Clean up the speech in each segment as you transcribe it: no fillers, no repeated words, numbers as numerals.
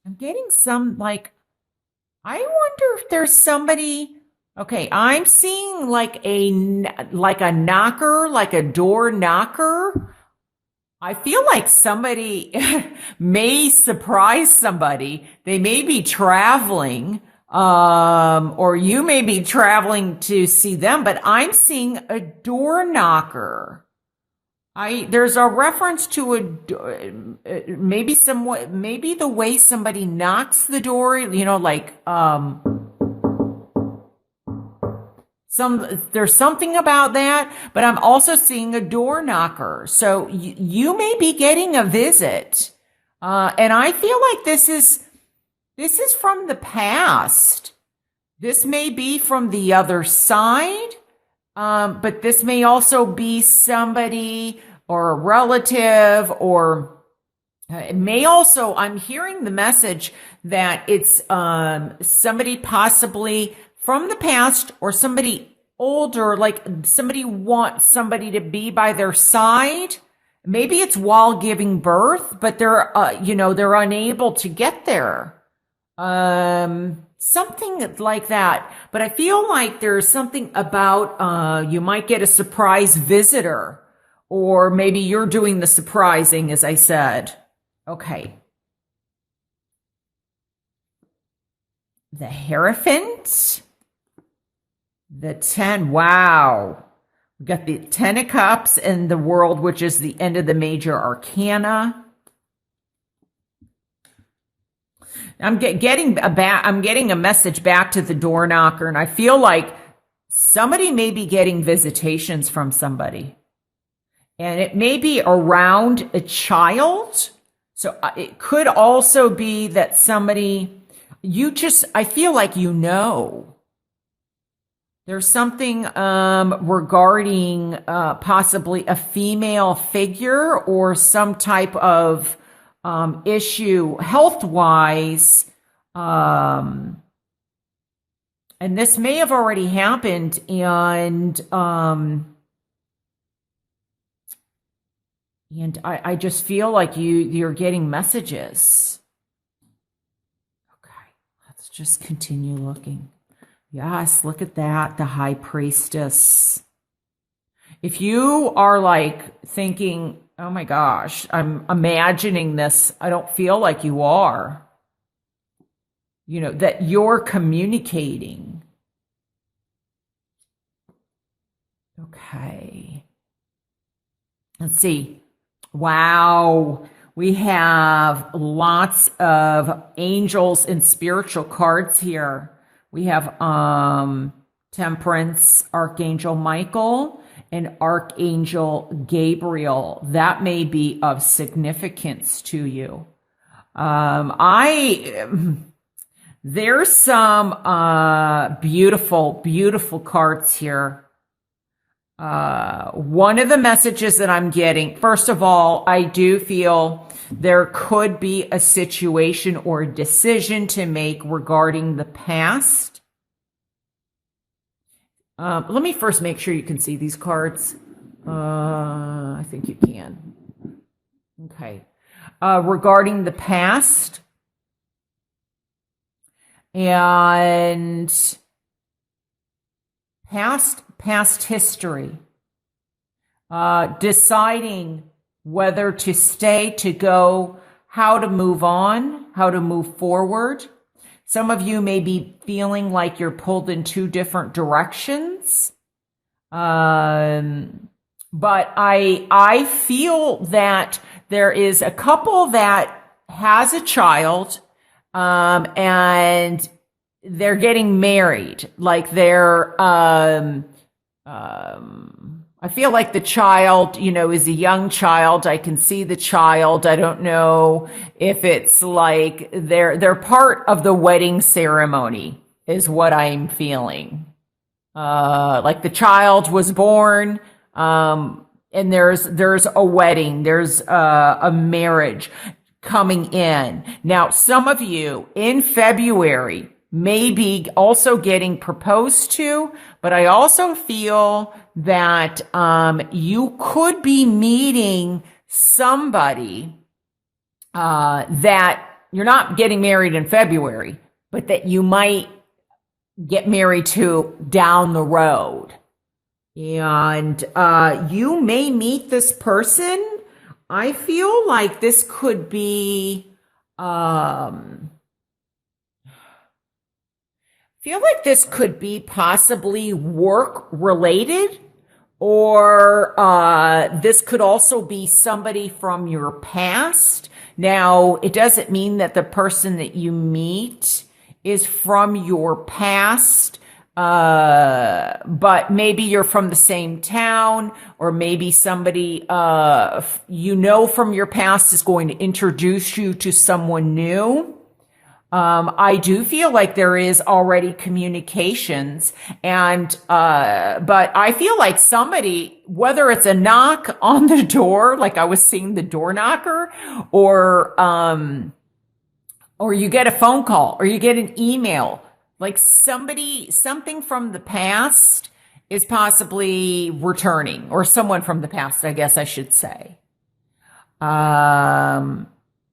I'm getting some like, I wonder if there's somebody. Okay, I'm seeing like like a knocker, like a door knocker. I feel like somebody may surprise somebody. They may be traveling, or you may be traveling to see them, but I'm seeing a door knocker. There's a reference to maybe the way somebody knocks the door, like, there's something about that, but I'm also seeing a door knocker. So you may be getting a visit. And I feel like this is from the past. This may be from the other side. But this may also be somebody or a relative, or it may also, I'm hearing the message that it's somebody possibly from the past, or somebody older, like somebody wants somebody to be by their side. Maybe it's while giving birth, but they're unable to get there. Something like that. But I feel like there's something about, you might get a surprise visitor, or maybe you're doing the surprising, as I said. Okay. The Hierophant. The 10. Wow. We got the 10 of Cups and the World, which is the end of the major arcana. I'm getting a message back to the door knocker, and I feel like somebody may be getting visitations from somebody, and it may be around a child. So it could also be that somebody I feel like there's something regarding possibly a female figure, or some type of issue health-wise, and this may have already happened, and I just feel like you're getting messages. Okay, let's just continue looking. Yes, look at that, the High Priestess. If you are like thinking, oh my gosh, I'm imagining this, I don't feel like you are. That you're communicating. Okay. Let's see. Wow. We have lots of angels and spiritual cards here. We have Temperance, Archangel Michael, and Archangel Gabriel. That may be of significance to you. There's some beautiful, beautiful cards here. One of the messages that I'm getting, first of all, I do feel there could be a situation or a decision to make regarding the past. Let me first make sure you can see these cards. I think you can. Okay. Regarding the past and past history, deciding whether to stay, to go, how to move on, how to move forward. Some of you may be feeling like you're pulled in two different directions. But I feel that there is a couple that has a child, and they're getting married. Like I feel like the child, is a young child. I can see the child. I don't know if it's like they're part of the wedding ceremony is what I'm feeling. Like the child was born, and there's a wedding, there's a marriage coming in. Now, some of you in February may be also getting proposed to, but I also feel that you could be meeting somebody that you're not getting married in February, but that you might get married to down the road. And you may meet this person. I feel like this could be possibly work related, or this could also be somebody from your past. Now, it doesn't mean that the person that you meet is from your past, but maybe you're from the same town, or maybe somebody from your past is going to introduce you to someone new. I do feel like there is already communications, and but I feel like somebody, whether it's a knock on the door, like I was seeing the door knocker, or you get a phone call, or you get an email, like something from the past is possibly returning, or someone from the past, I guess I should say.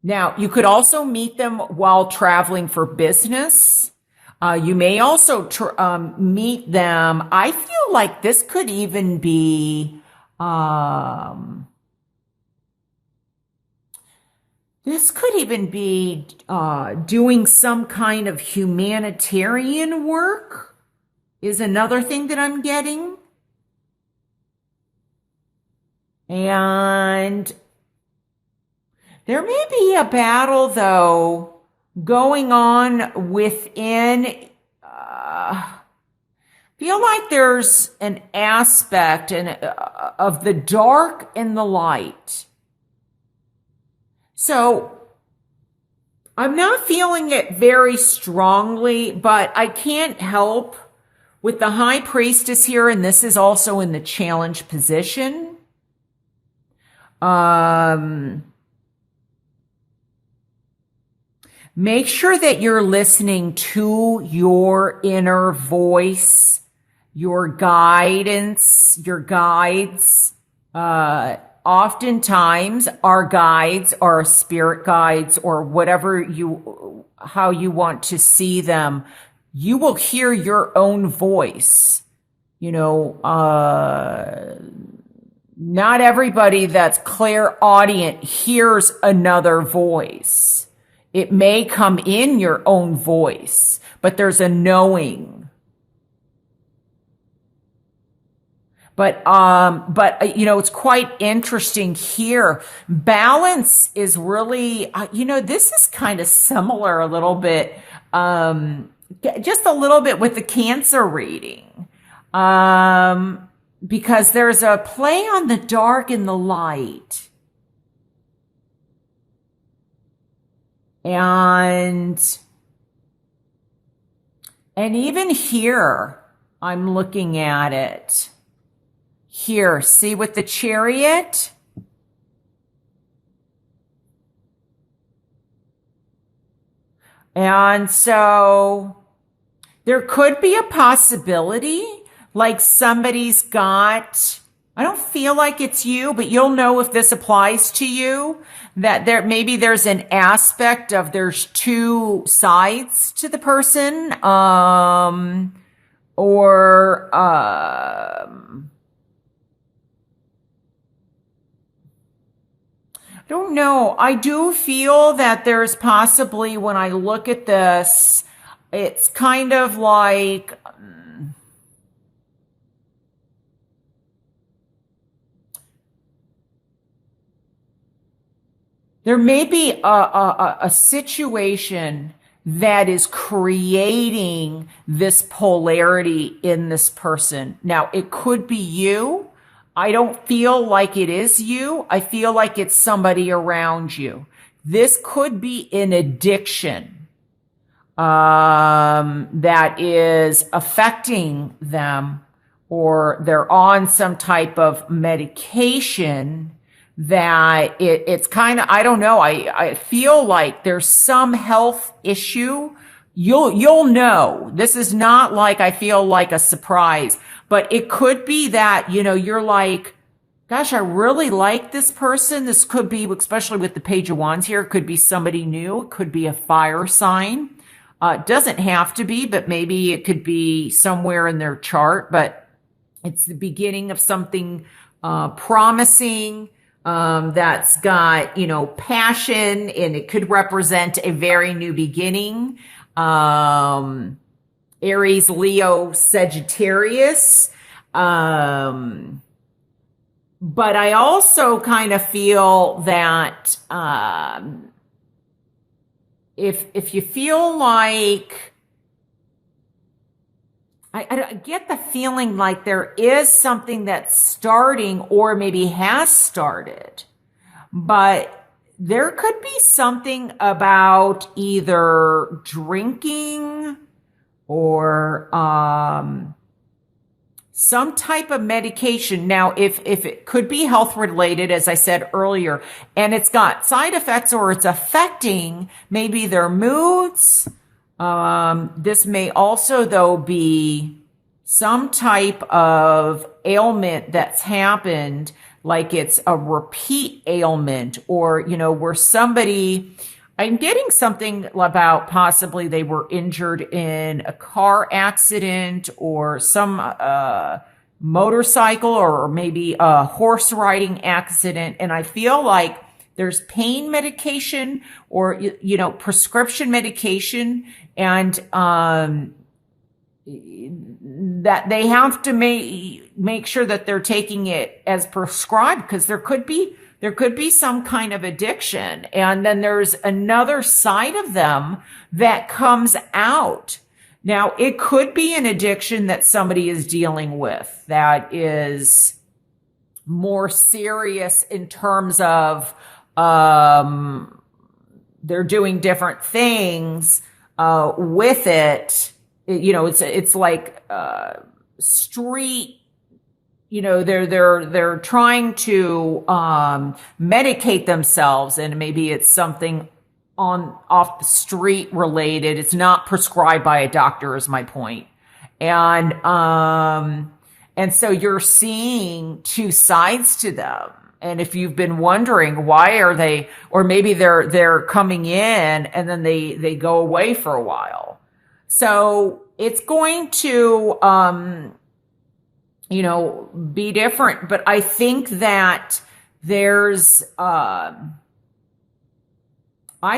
Now, you could also meet them while traveling for business. You may also meet them. I feel like this could even be doing some kind of humanitarian work, is another thing that I'm getting. And there may be a battle, though, going on within. Feel like there's an aspect of the dark and the light. So I'm not feeling it very strongly, but I can't help with the High Priestess here, and this is also in the challenge position. Make sure that you're listening to your inner voice, your guidance, your guides. Oftentimes our guides are spirit guides, or how you want to see them. You will hear your own voice. Not everybody that's clairaudient hears another voice. It may come in your own voice, but there's a knowing. But it's quite interesting here. Balance is really, this is kind of similar a little bit, just a little bit with the Cancer reading. Because there's a play on the dark and the light. And even here, I'm looking at it. Here, see with the Chariot? And so there could be a possibility, like somebody's got, I don't feel like it's you, but you'll know if this applies to you, that there's an aspect of there's two sides to the person, or I don't know. I do feel that there's possibly, when I look at this, it's kind of like there may be a situation that is creating this polarity in this person. Now, it could be you. I don't feel like it is you. I feel like it's somebody around you. This could be an addiction that is affecting them, or they're on some type of medication that it's kind of, I don't know. I feel like there's some health issue. You'll know. This is not like, I feel like a surprise, but it could be that, you're like, Gosh, I really like this person. This could be, especially with the Page of Wands here, it could be somebody new. It could be a fire sign. It doesn't have to be, but maybe it could be somewhere in their chart. But it's the beginning of something promising that's got, passion, and it could represent a very new beginning. Aries, Leo, Sagittarius. But I also kind of feel that if you feel like I get the feeling like there is something that's starting or maybe has started, but there could be something about either drinking or some type of medication. Now, if it could be health related, as I said earlier, and it's got side effects or it's affecting maybe their moods. This may also, though, be some type of ailment that's happened, like it's a repeat ailment, or, where somebody, I'm getting something about possibly they were injured in a car accident or some motorcycle or maybe a horse riding accident. And I feel like there's pain medication or, prescription medication, and that they have to make sure that they're taking it as prescribed, because there could be some kind of addiction. And then there's another side of them that comes out. Now, it could be an addiction that somebody is dealing with that is more serious in terms of they're doing different things with it. It's like street. They're trying to medicate themselves, and maybe it's something off the street related. It's not prescribed by a doctor, is my point. And so you're seeing two sides to them. And if you've been wondering why are they, or maybe they're coming in and then they go away for a while. So it's going to be different. But I think that there's, I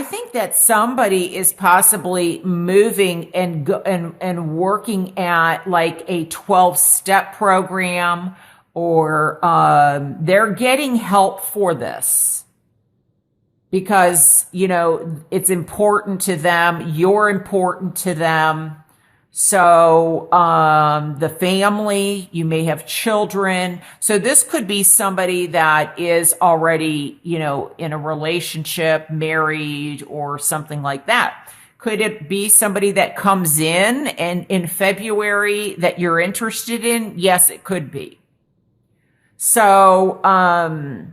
think that somebody is possibly moving and working at like a 12-step program, or they're getting help for this because, it's important to them. You're important to them. So the family, you may have children. So this could be somebody that is already, in a relationship, married, or something like that. Could it be somebody that comes in February that you're interested in? Yes, it could be. So I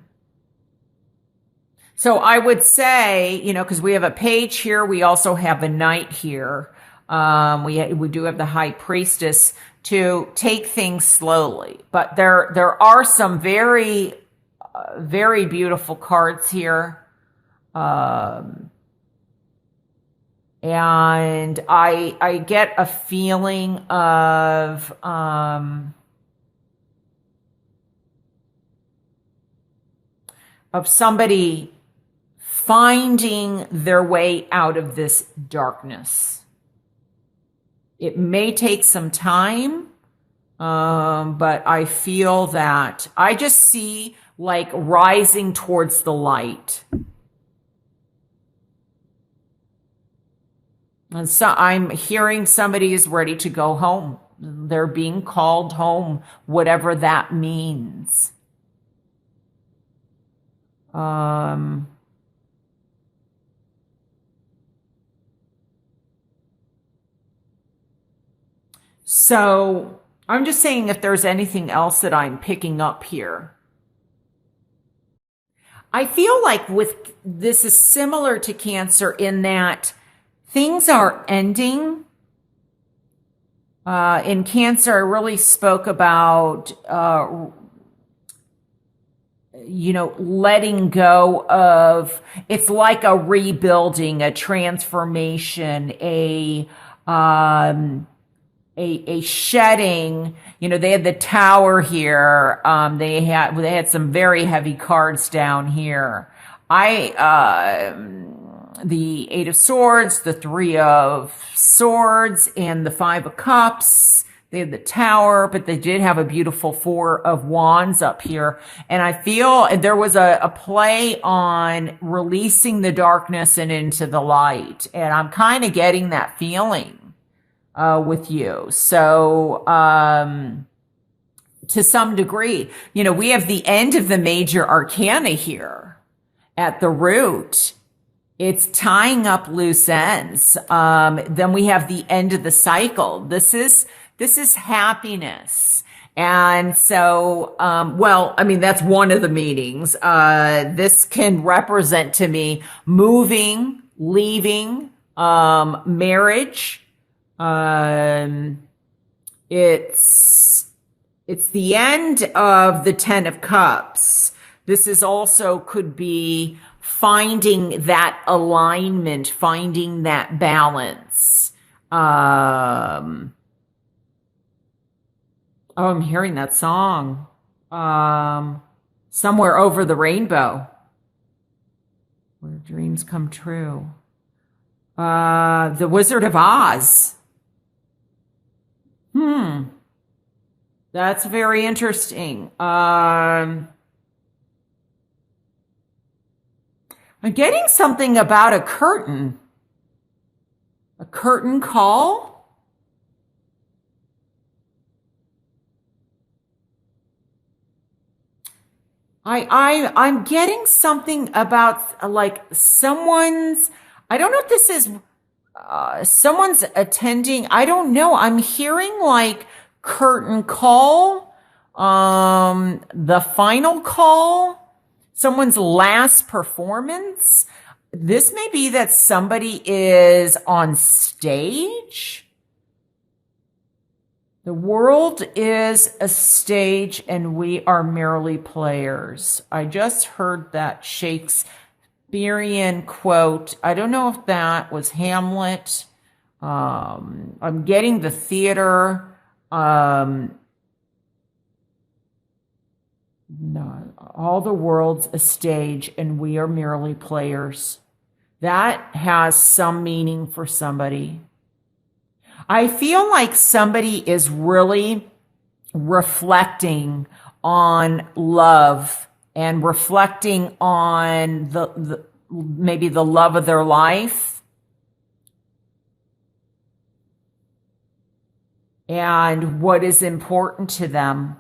would say, because we have a page here, we also have a knight here. We do have the high priestess, to take things slowly, but there are some very, very beautiful cards here. And I get a feeling of, somebody finding their way out of this darkness. It may take some time, but I feel that I just see like rising towards the light. And so I'm hearing somebody is ready to go home. They're being called home, whatever that means. So I'm just saying if there's anything else that I'm picking up here. I feel like with this is similar to Cancer in that things are ending. In Cancer, I really spoke about letting go of, it's like a rebuilding, a transformation, um, a shedding. They had the tower here. They had some very heavy cards down here. The Eight of Swords, the Three of Swords, and the Five of Cups. They had the tower, but they did have a beautiful Four of Wands up here. And I feel there was a play on releasing the darkness and into the light. And I'm kind of getting that feeling with you. So, to some degree, we have the end of the major arcana here at the root. It's tying up loose ends. Then we have the end of the cycle. This is happiness. And so, that's one of the meanings. This can represent to me moving, leaving, marriage. It's the end of the Ten of Cups. This is also could be finding that alignment, finding that balance. I'm hearing that song. Somewhere over the rainbow, where dreams come true. The Wizard of Oz. That's very interesting. I'm getting something about a curtain. A curtain call? I'm getting something about like someone's, I don't know if this is someone's attending. I don't know. I'm hearing like curtain call, the final call, someone's last performance. This may be that somebody is on stage. The world is a stage and we are merely players. I just heard that Shakespearean quote. I don't know if that was Hamlet. I'm getting the theater. No, all the world's a stage and we are merely players. That has some meaning for somebody. I feel like somebody is really reflecting on love and reflecting on maybe the love of their life and what is important to them.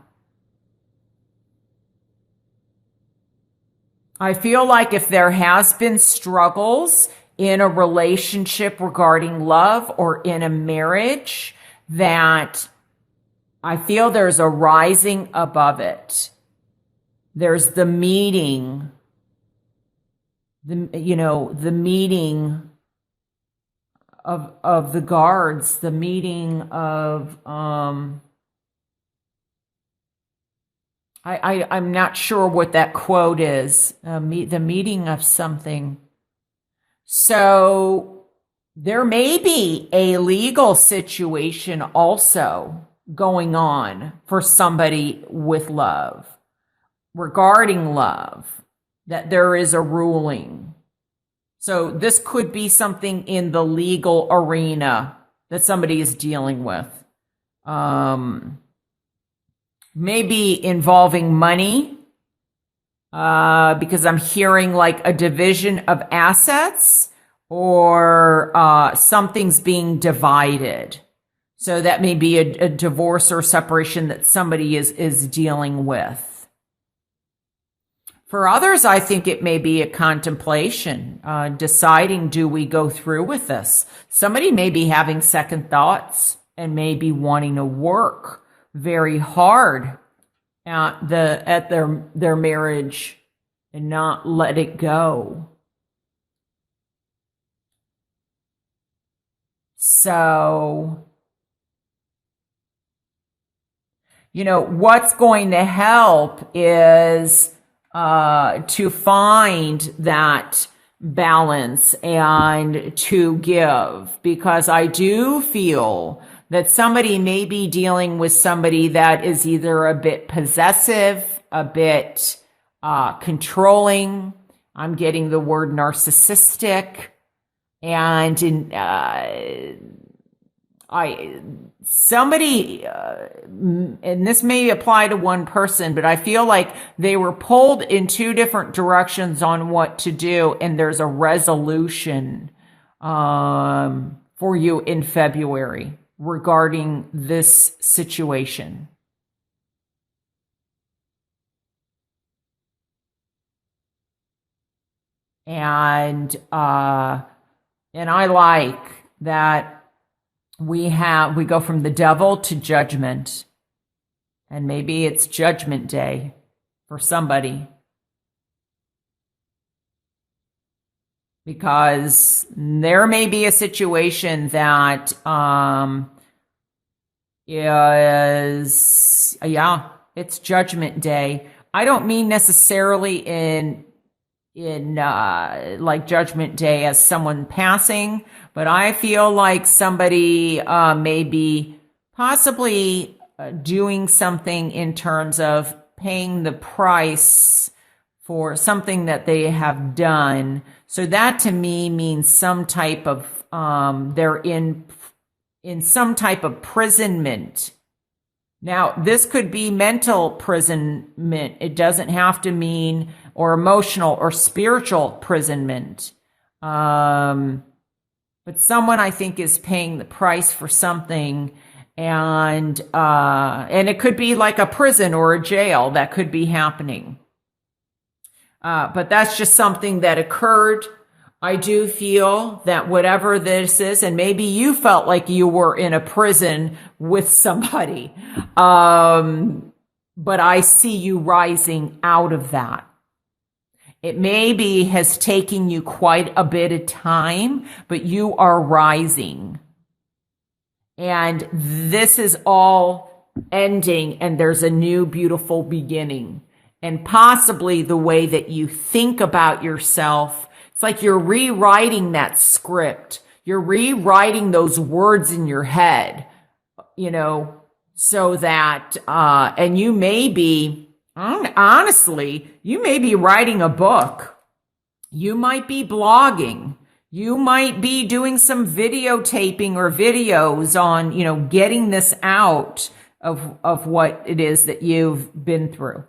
I feel like if there has been struggles in a relationship regarding love or in a marriage, that I feel there's a rising above it. There's the meeting, the meeting of the guards, the meeting of, I'm not sure what that quote is, the meeting of something. So there may be a legal situation also going on for somebody with love, regarding love, that there is a ruling. So this could be something in the legal arena that somebody is dealing with. Maybe involving money, because I'm hearing like a division of assets or something's being divided. So that may be a divorce or separation that somebody is dealing with. For others, I think it may be a contemplation, deciding, do we go through with this? Somebody may be having second thoughts and may be wanting to work very hard at their marriage and not let it go. So, what's going to help is to find that balance and to give, because I do feel that somebody may be dealing with somebody that is either a bit possessive, a bit controlling. I'm getting the word narcissistic, and somebody, and this may apply to one person, but I feel like they were pulled in two different directions on what to do, and there's a resolution for you in February regarding this situation. And I like that we go from the devil to judgment, and maybe it's judgment day for somebody, because there may be a situation that it's judgment day. I don't mean necessarily in like judgment day as someone passing, but I feel like somebody may be possibly doing something in terms of paying the price for something that they have done. So that to me means some type of they're in some type of imprisonment. Now, this could be mental imprisonment. It doesn't have to mean, or emotional or spiritual imprisonment. But someone, I think, is paying the price for something, and it could be like a prison or a jail that could be happening. But that's just something that occurred. I do feel that whatever this is, and maybe you felt like you were in a prison with somebody, but I see you rising out of that. It maybe has taken you quite a bit of time, but you are rising. And this is all ending, and there's a new beautiful beginning. And possibly the way that you think about yourself, it's like you're rewriting that script. You're rewriting those words in your head, so that, and you may be, honestly, you may be writing a book. You might be blogging. You might be doing some videotaping or videos on, getting this out of what it is that you've been through.